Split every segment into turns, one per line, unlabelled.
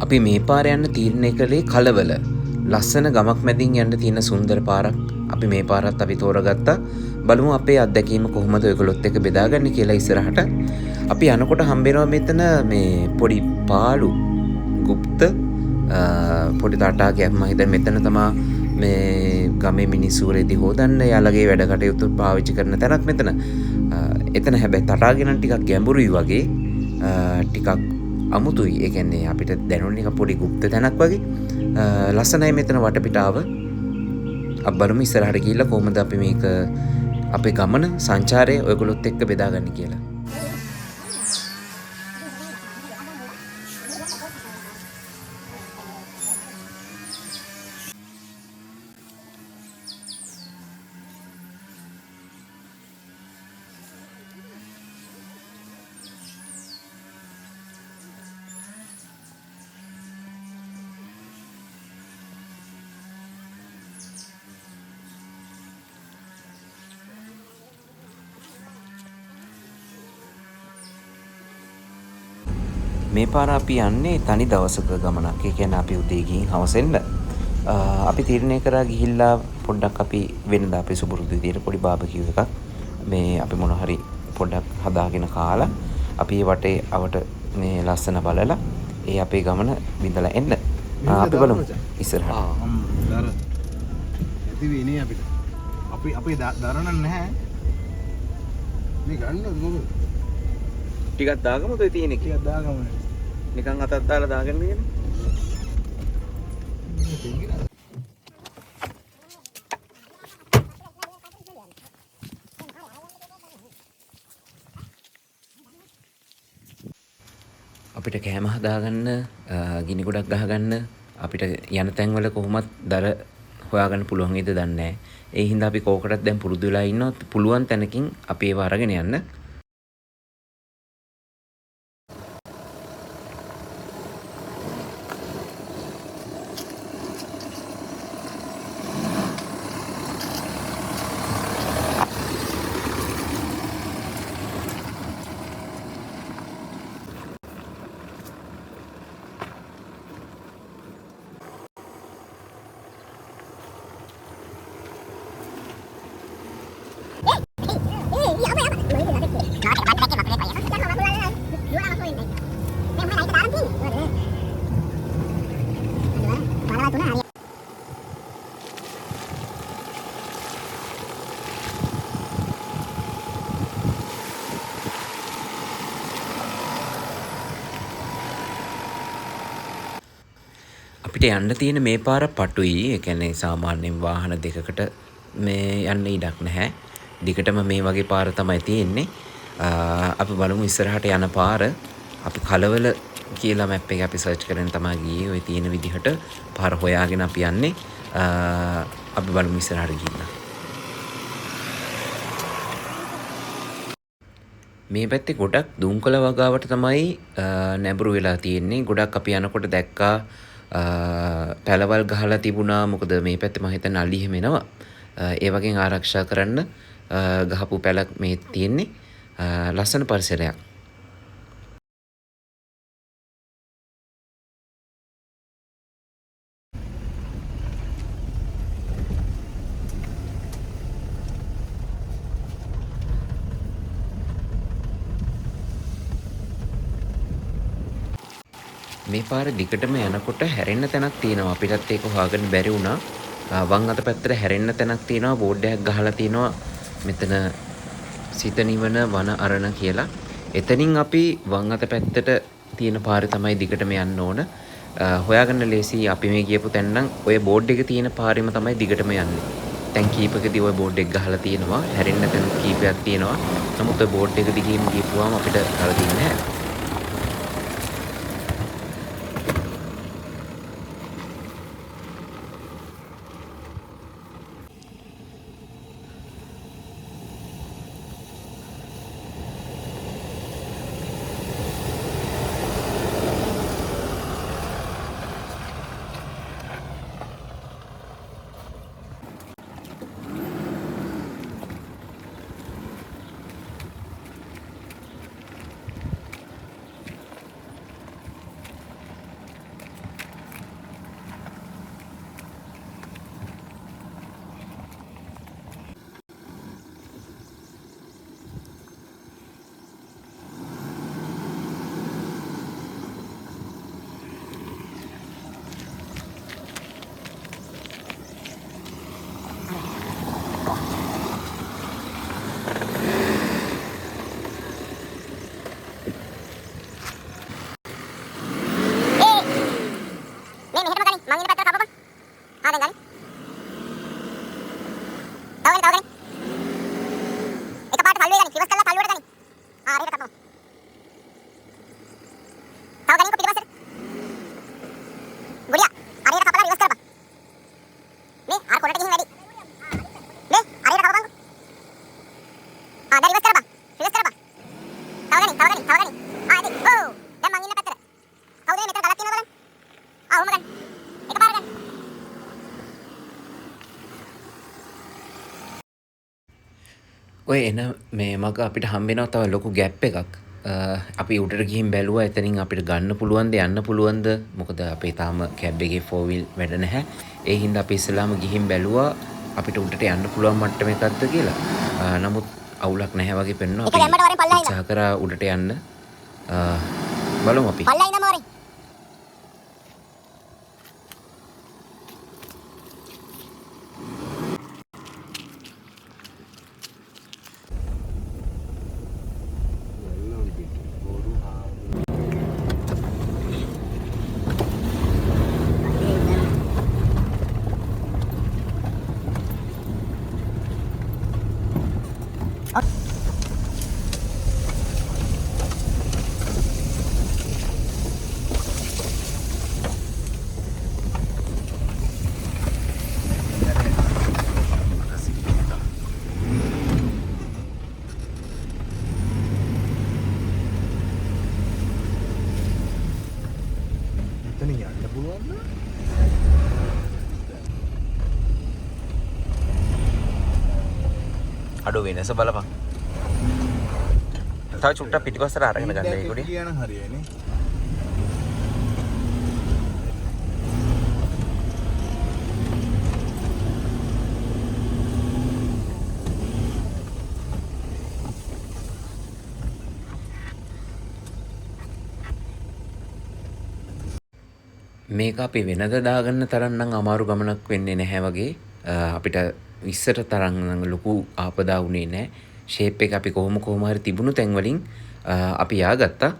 අපි මේ පාර යන්න තීරණය කළේ කලවල ලස්සන ගමක් මැදින් යන්න තියෙන සුන්දර පාරක්. අපි මේ පාරත් අපි තෝරගත්තා. බලමු අපේ අත්දැකීම කොහොමද ඔයගොල්ලොත් එක්ක බෙදාගන්නේ කියලා ඉස්සරහට. අපි යනකොට හම්බෙනවා මෙතන මේ පොඩි පාළු ගුප්ත පොඩි තටාකයක්. මම හිතන්නේ මෙතන තමයි මේ ගමේ මිනිස්සු රෙදි හොදන්න යාළගේ වැඩ කටයුතු පාවිච්චි කරන තැනක් මෙතන. එතන හැබැයි තටාකේ නම් ටිකක් ගැඹුරුයි වගේ. ටිකක් අමුතුයි. ඒ කියන්නේ අපිට දැනුනේ එක පොඩි গুপ্ত තැනක් වගේ. ලස්සනයි මෙතන වටපිටාව. අපි බලමු ඉස්සරහට ගිහිල්ලා කොහොමද අපි මේක අපේ ගමන සංචාරය ඔයගොල්ලොත් එක්ක බෙදාගන්නේ කියලා. මේ පාර අපි යන්නේ තනි දවසක ගමනක්. ඒ කියන්නේ අපි උදේ ගිහින් හවස එන්න. අපි තීරණය කරා ගිහිල්ලා පොඩ්ඩක් අපි වෙනදා අපි සුබුරුදු විදියට පොඩි බාබකියු එකක් මේ අපි මොන හරි පොඩ්ඩක් හදාගෙන කාලා අපි වටේ අවට මේ ලස්සන බලලා ඒ අපේ ගමන විඳලා එන්න. අපි බලමු ඉස්සරහට.
දර ඇති වෙන්නේ අපිට. අපි දරණ නැහැ. මේ ගන්නද මොකද?
ටිකක් දාගමුද ඔය තියෙන්නේ?
ටිකක් දාගමු.
නිකන් අතක් දාලා දාගෙන ඉන්නේ. අපිට කෑම හදාගන්න, ගිනි ගොඩක් ගහගන්න අපිට යන තැන්වල කොහොමත් දර හොයාගන්න පුළුවන් වේද දන්නේ නැහැ. ඒ හින්දා අපි කෝකටත් දැන් පුරුදු වෙලා ඉන්නවා. පුළුවන් තැනකින් අපි ඒව අරගෙන යන්න. අපිට යන්න තියෙන මේ පාර පටුයි. ඒ කියන්නේ සාමාන්‍යයෙන් වාහන දෙකකට මේ යන්න ඉඩක් නැහැ. දිගටම මේ වගේ පාර තමයි තියෙන්නේ. අපි බලමු ඉස්සරහට යන පාර. අපි කලවල කියලා මැප් එකේ අපි සර්ච් කරගෙන තමයි ගියේ. ওই තියෙන විදිහට පාර හොයාගෙන අපි යන්නේ. අපි බලමු ඉස්සරහට ගිහින්. මේ පැත්තේ ගොඩක් දුම්කල වගාවට තමයි නැඹුරු වෙලා තියෙන්නේ. ගොඩක් අපි යනකොට දැක්කා පැලවල් ගහලා තිබුණා. මොකද මේ පැත්තේ මම හිතන්නේ අලි එහෙම එනවා. ඒ වගේ ආරක්ෂා කරන්න ගහපු පැලක් මේ තියෙන්නේ. ලස්සන පරිසරයක්. මේ පාර දිගටම යනකොට හැරෙන්න තැනක් තියෙනවා. අපිටත් ඒක හොයාගන්න බැරි වුණා. වම් අත පැත්තට හැරෙන්න තැනක් තියෙනවා. බෝඩ් එකක් ගහලා තියෙනවා. මෙතන සිත නිවන වන අරණ කියලා. එතනින් අපි වම් අත පැත්තට තියෙන පාරේ තමයි දිගටම යන්න ඕන. හොයාගන්න ලේසි. අපි මේ ගියපු තැන නම් ඔය බෝඩ් එක තියෙන පාරෙම තමයි දිගටම යන්නේ. තැන් කීපකදී ඔය බෝඩ් එක ගහලා තියෙනවා. හැරෙන්න තැන් කීපයක් තියෙනවා. නමුත් ඔය බෝඩ් එක දිගින් ගිහුවාම අපිට හරියන්නේ නැහැ. ඔය එන මේ මග අපිට හම්බෙනවා තව ලොකු ගැප් එකක්. අපි උඩට ගිහින් බැලුවා එතනින් අපිට ගන්න පුළුවන්ද යන්න පුළුවන්ද? මොකද අපේ තාම කැබ් එකේ 4 wheel වැඩ නැහැ. ඒ හින්දා අපි ඉස්සෙල්ලාම ගිහින් බැලුවා අපිට උඩට යන්න පුළුවන් මට්ටම එකක්ද කියලා. නමුත් අවුලක් නැහැ වගේ පෙන්වනවා. අපි උත්සාහ කරා උඩට යන්න. බලමු අපි.
එතන යන්න පුළුවන් නේද?
අඩෝ වෙනස බලපන්. තව චුට්ටක් පිටිපස්සට අරගෙන ගන්න ඒ කොටේ.
කියන හරියනේ.
මේක අපි වෙනද දාගන්න තරම් නම් අමාරු ගමනක් වෙන්නේ නැහැ වගේ. අපිට ඉස්සර තරම් නම් ලොකු ආපදා වුණේ නැහැ. ෂේප් එක අපි කොහොම හරි තිබුණු තැන් වලින් අපි යාගත්තා.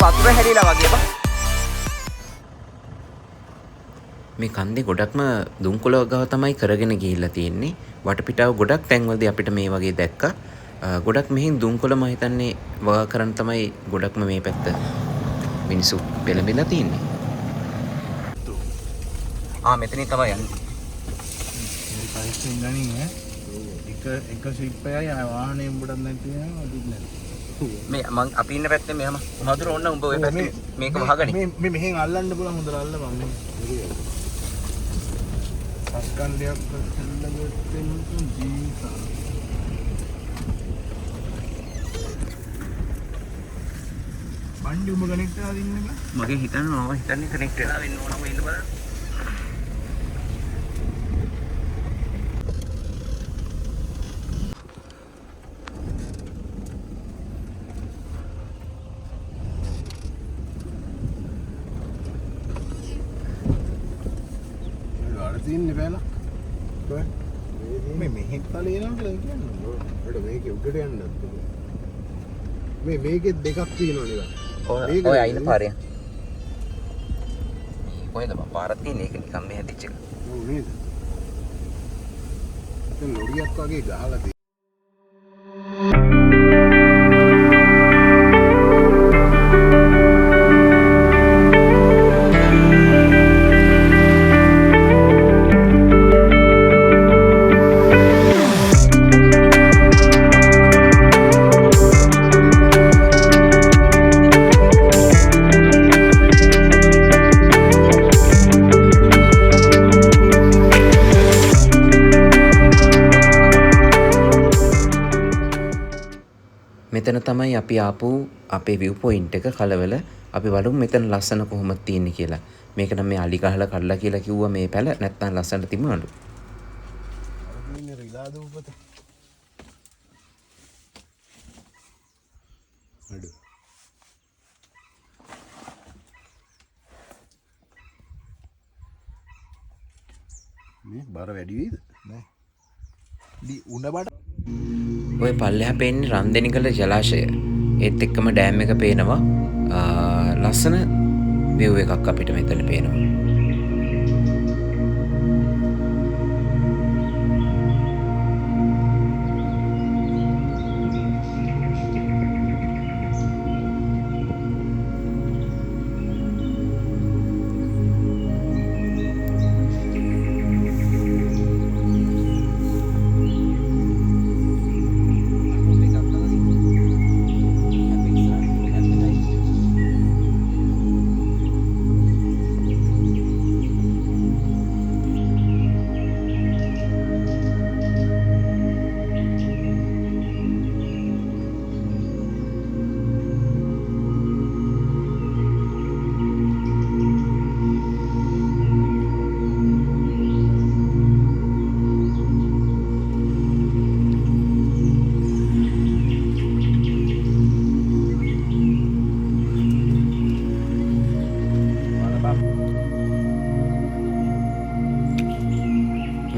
වතුර හැදිලා වගේ බා. මේ කන්දේ ගොඩක්ම දුම්කොළ ගාව තමයි කරගෙන ගිහිල්ලා තියෙන්නේ. වටපිටාව ගොඩක් තැන්වලදී අපිට මේ වගේ දැක්කා. ගොඩක් මෙහින් දුම්කොළ මම හිතන්නේ වගා කරන් තමයි ගොඩක්ම මේ පැත්ත මිනිස්සු පෙළඹිලා තියෙන්නේ. මෙතනින් තමයි යන්නේ.
මේ පයිස්ෙන් ගනින් ඈ. එක ෂිප් එකයි වාහනේ උඹට නැති නේද අදින්න.
මේ මං අපි ඉන්න පැත්තේ මෙහම මధుර ඔන්න උඹ ඔය පැත්තේ මේක වහගනි.
මේ මෙහෙන් අල්ලන්න පුළුවන් හොඳට අල්ලපන් මේ. අස්කන්ධයක් සෙල්ලගත්තෙන් ජීවිතා. බණ්ඩි උඹ කනෙක්ට් කරලා දින්න බෑ.
මගේ හිතන්නේ මම හිතන්නේ කනෙක්ට් වෙලා වෙන්න ඕනම ඉන්න බලන්න.
තියන්නේ බෑලා. කොහෙ? මේ මෙහෙත් තලේනවා කියලා කියන්නේ. ඒකට මේකේ උඩට යන්නත්. මේකේ දෙකක් තියෙනවා නිකන්.
ඔය අයින පාරේ. කොහෙද බා පාරක් තියෙන්නේ? ඒක නිකන් මේ හැදිච්ච එක.
ඔව් නේද? දැන් ලොරියක් වගේ ගහලා තියෙනවා. මෙතන තමයි අපි ආපු අපේ view point එක කලවල. අපි බලමු මෙතන ලස්සන කොහොමද තියෙන්නේ කියලා. මේක නම් මේ අලි ගහලා කඩලා කියලා කිව්වා මේ පැල නැත්නම් ලස්සනට තිබුණලු. ඉන්නේ රිලා දූපත. අඩු.
මේ බර වැඩි වෙයිද? නෑ. උණ බඩ
ඔය පල්ලෙහා පේන්නේ රන්දෙනිකල ජලාශය. ඒත් එක්කම ඩෑම් එක පේනවා. ලස්සන view එකක් අපිට මෙතන පේනවා.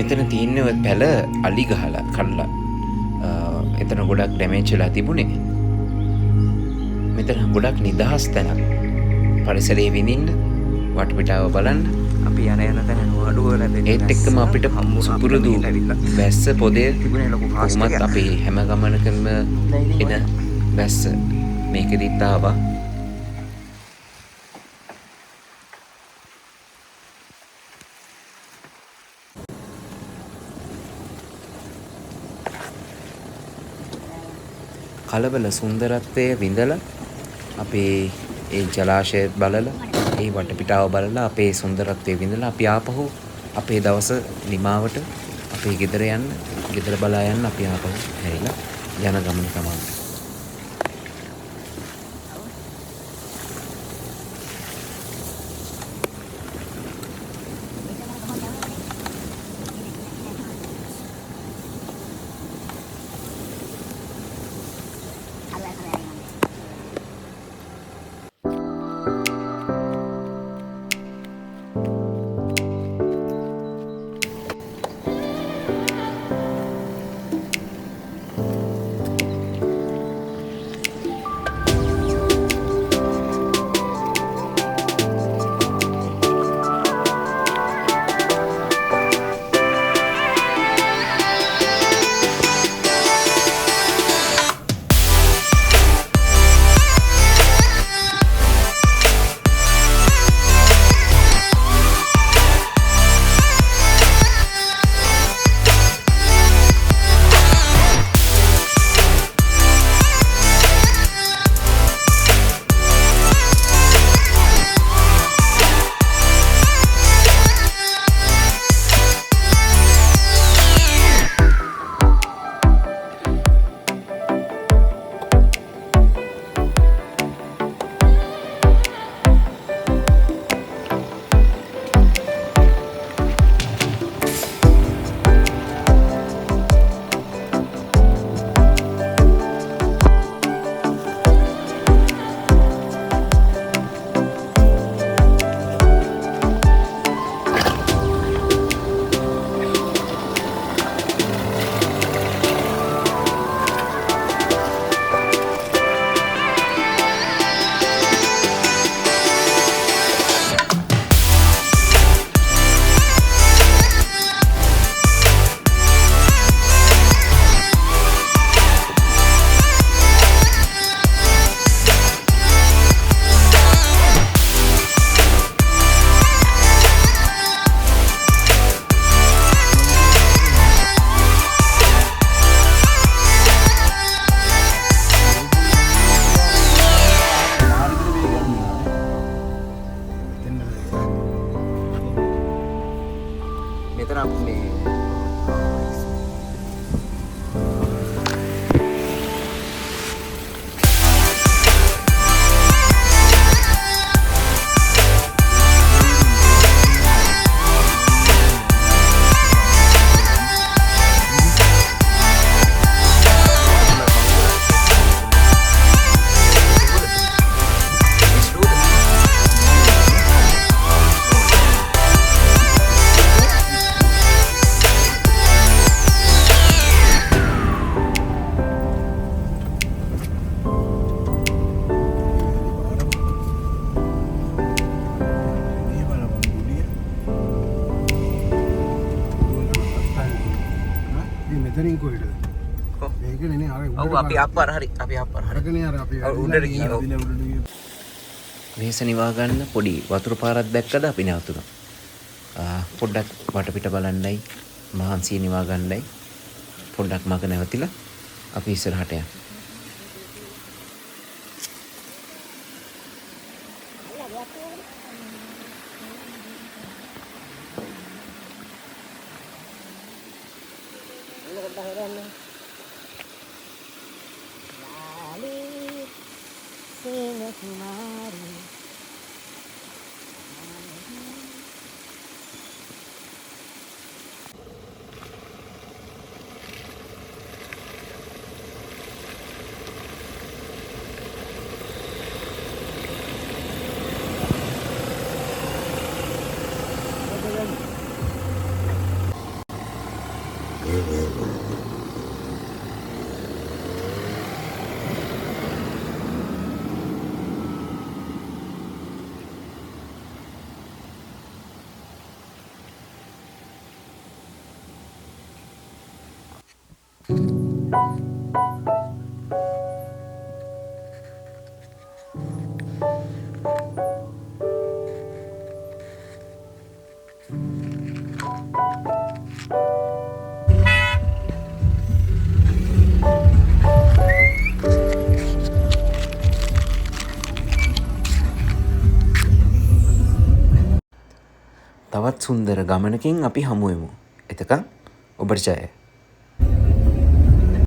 මෙතන තියෙන්නේ ඔය පැල අලි ගහලා කඩලා එතන ගොඩක් ඩැමේජ් වෙලා තිබුණේ. මෙතන ගොඩක් නිදහස් තැනක්. පරිසරයේ විඳින්න, වටපිටාව බලන්න.
අපි යන තැන නඩුව ලැබෙන
ඒත් එක්කම අපිට සුපුරුදු වැස්ස පොදේ කොහොමත් අපේ හැම ගමනකම එන වැස්ස මේකෙදිත් ආවා. කලබල සුන්දරත්වය විඳලා අපේ ඒ ජලාශය බලලා ඒ වටපිටාව බලලා අපේ සුන්දරත්වය විඳලා අපි ආපහු අපේ දවස නිමාවට අපේ ගෙදර යන්න, ගෙදර බලා යන්න අපි ආපහු හැරිලා යන ගමන තමයි.
මෙතනින් කොහෙද? මේකනේ නේ ආවේ.
ඔව් අපි අප්පර හරි
අරකනේ අර අපි
උඩට ගියා.
උඩට ගියා.
වෙහෙස නිවා ගන්න පොඩි වතුර පාරක් දැක්කද අපි නැවතුණා. පොඩ්ඩක් වටපිට බලන්නයි මහන්සිය නිවා ගන්නයි පොඩ්ඩක් මග නැවතිලා අපි ඉස්සරහට යමු. තවත් සුන්දර ගමනකින් අපි හමුවෙමු. එතකන් ඔබට ජය.